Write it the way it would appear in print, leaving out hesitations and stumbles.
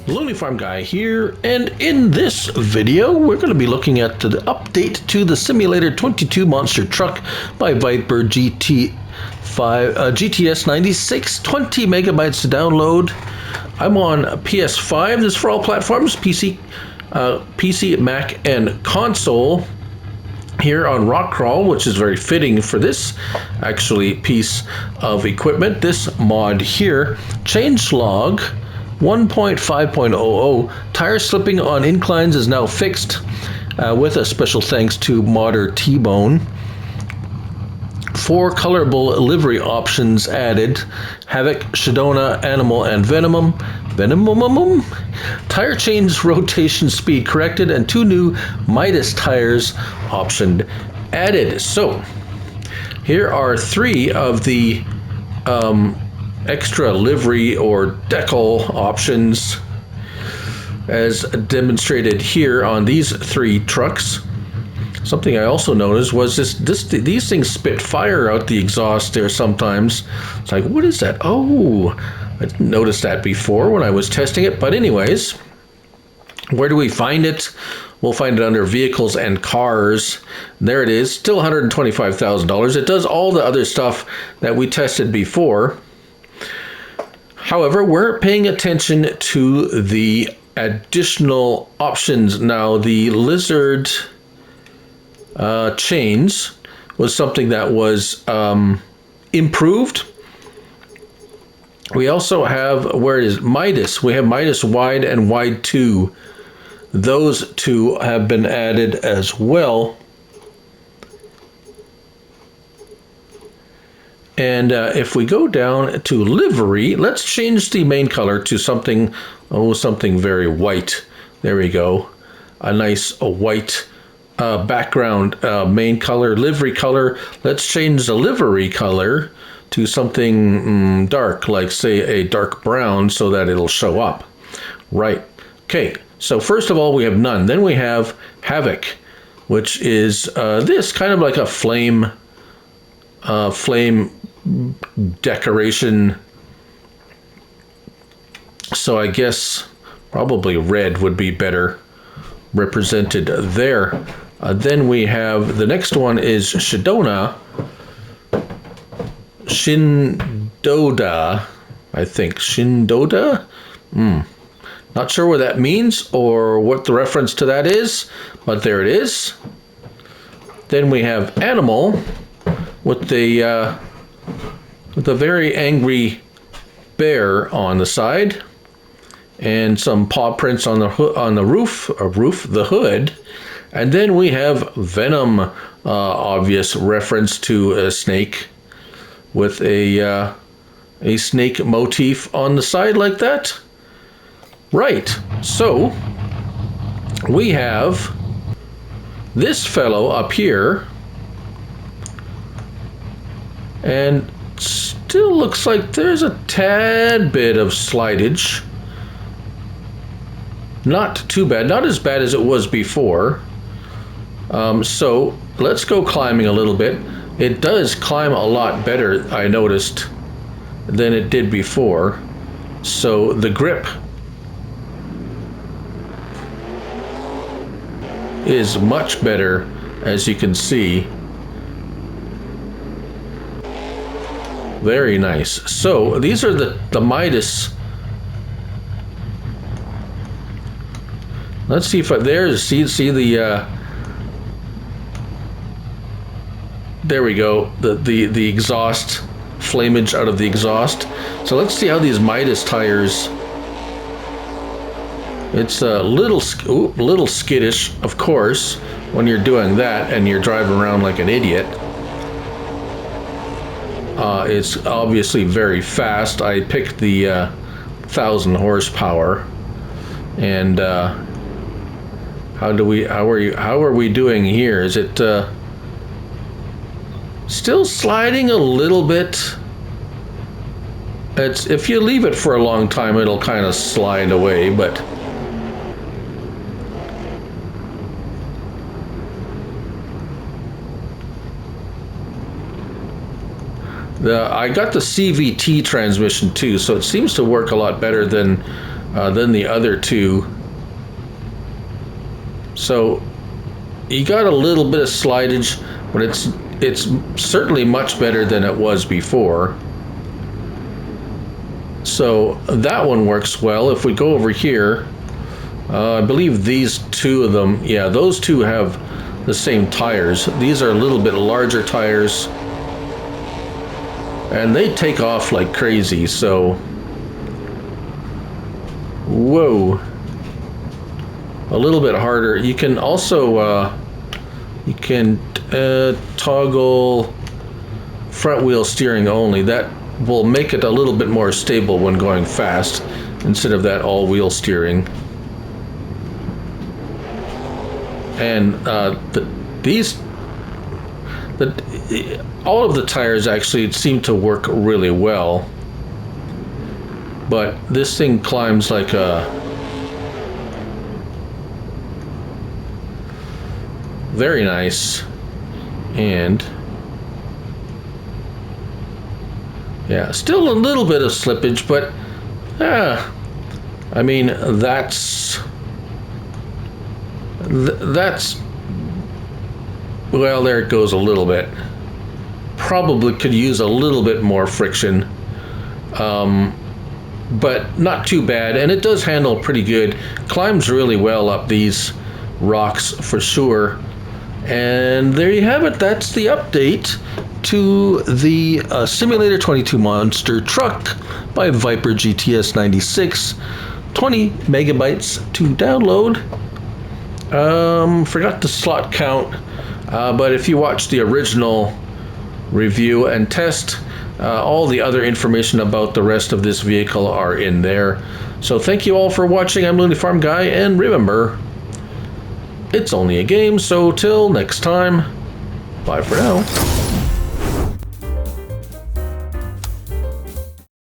Looney Farm Guy here, and in this video we're going to be looking at the update to the Simulator 22 monster truck by Viper GTS 96, 20 megabytes to download. I'm on PS5. This is for all platforms, PC, Mac, and console. Here on Rock Crawl, which is very fitting for this actually piece of equipment. This mod here, Changelog 1.5.0.0, tire slipping on inclines is now fixed, with a special thanks to modder T-Bone. 4 colorable livery options added: Havec, Shinoda, Animal, and Venom. Tire change rotation speed corrected, and 2 new Mitas tires option added. So here are 3 of the extra livery or decal options as demonstrated here on these 3 trucks. Something I also noticed was these things spit fire out the exhaust there sometimes. It's like, what is that? Oh, I didn't notice that before when I was testing it. But anyways, where do we find it? We'll find it under vehicles and cars. There it is, still $125,000. It does all the other stuff that we tested before. However, we're paying attention to the additional options now. The lizard chains was something that was improved. We also have, where it is Mitas, we have Mitas wide and wide 2. Those 2 have been added as well. And if we go down to livery, let's change the main color to something, something very white. There we go. A nice white background main color, livery color. Let's change the livery color to something dark, like say a dark brown, so that it'll show up. Right. Okay. So first of all, we have none. Then we have Havec, which is this kind of like a flame decoration. So I guess probably red would be better represented there. Then we have the next one is Shinoda, I think. Shinoda? Not sure what that means or what the reference to that is, but there it is. Then we have Animal with the very angry bear on the side, and some paw prints on the the hood. And then we have Venom, obvious reference to a snake, with a snake motif on the side like that. Right, so we have this fellow up here, and still looks like there's a tad bit of slidage. Not too bad, not as bad as it was before. So let's go climbing a little bit. It does climb a lot better, I noticed, than it did before. So the grip is much better, as you can see. Very nice. So these are the Mitas. Let's see if see the there we go, the exhaust, flamage out of the exhaust. So let's see how these Mitas tires. It's a little skittish, of course, when you're doing that and you're driving around like an idiot. It's obviously very fast. I picked the 1,000 horsepower, and how are we doing here? Is it still sliding a little bit? If you leave it for a long time, it'll kind of slide away, but I got the CVT transmission too, so it seems to work a lot better than than the other two. So you got a little bit of slidage, but it's certainly much better than it was before. So that one works well. If we go over here, I believe these two of them, yeah, those two have the same tires. These are a little bit larger tires, and they take off like crazy. So, whoa, a little bit harder. You can also toggle front wheel steering only. That will make it a little bit more stable when going fast instead of that all wheel steering. And all of the tires actually seem to work really well, but this thing climbs like a very nice. And yeah, still a little bit of slippage, but I mean, that's well, there it goes a little bit. Probably could use a little bit more friction, but not too bad, and it does handle pretty good. Climbs really well up these rocks for sure. And there you have it. That's the update to the Simulator 22 Monster Truck by Viper GTS 96. 20 megabytes to download. Forgot the slot count, but if you watch the original review and test, all the other information about the rest of this vehicle are in there. So thank you all for watching. I'm Looney Farm Guy, and remember, it's only a game, so till next time, bye for now.